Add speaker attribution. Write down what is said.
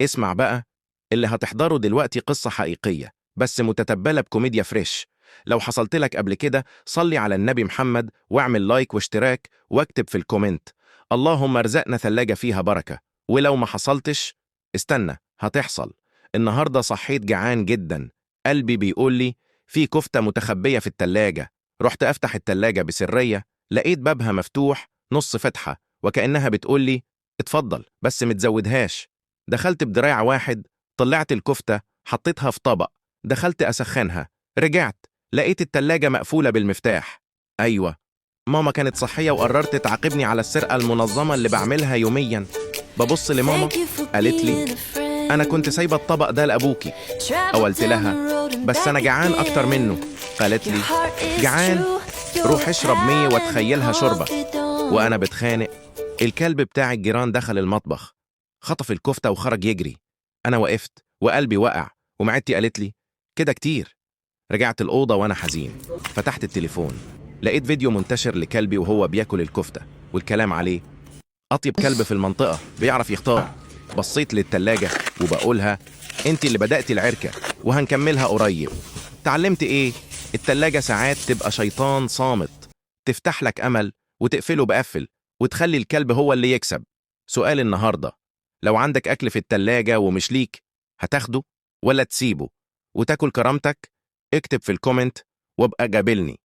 Speaker 1: اسمع بقى، اللي هتحضره دلوقتي قصة حقيقية بس متتبلة بكوميديا فريش. لو حصلت لك قبل كده صلي على النبي محمد واعمل لايك واشتراك واكتب في الكومنت اللهم ارزقنا ثلاجة فيها بركة. ولو ما حصلتش استنى، هتحصل. النهاردة صحيت جعان جدا، قلبي بيقول لي في كفتة متخبية في التلاجة. رحت أفتح التلاجة بسرية، لقيت بابها مفتوح نص فتحة وكأنها بتقول لي اتفضل بس متزودهاش. دخلت بدراع واحد، طلعت الكفتة، حطيتها في طبق، دخلت أسخنها، رجعت لقيت التلاجة مقفولة بالمفتاح. أيوة، ماما كانت صحية وقررت تعاقبني على السرقة المنظمة اللي بعملها يوميا. ببص لماما، قالت لي أنا كنت سايبة الطبق ده لأبوكي. قلت لها بس أنا جعان أكتر منه. قالت لي جعان؟ روح اشرب مية وتخيلها شربة. وأنا بتخانق، الكلب بتاع الجيران دخل المطبخ، خطف الكفتة وخرج يجري. أنا وقفت وقلبي وقع ومعدتي قالت لي كده كتير. رجعت الأوضة وأنا حزين، فتحت التليفون، لقيت فيديو منتشر لكلبي وهو بياكل الكفتة، والكلام عليه أطيب كلب في المنطقة بيعرف يختار. بصيت للتلاجة وبقولها انت اللي بدأتي العركة وهنكملها قريب. تعلمت ايه؟ التلاجة ساعات تبقى شيطان صامت، تفتح لك أمل وتقفله بقفل وتخلي الكلب هو اللي يكسب. سؤال النهاردة، لو عندك أكل في التلاجة ومش ليك، هتاخده ولا تسيبه وتاكل كرامتك؟ اكتب في الكومنت وابقى قابلني.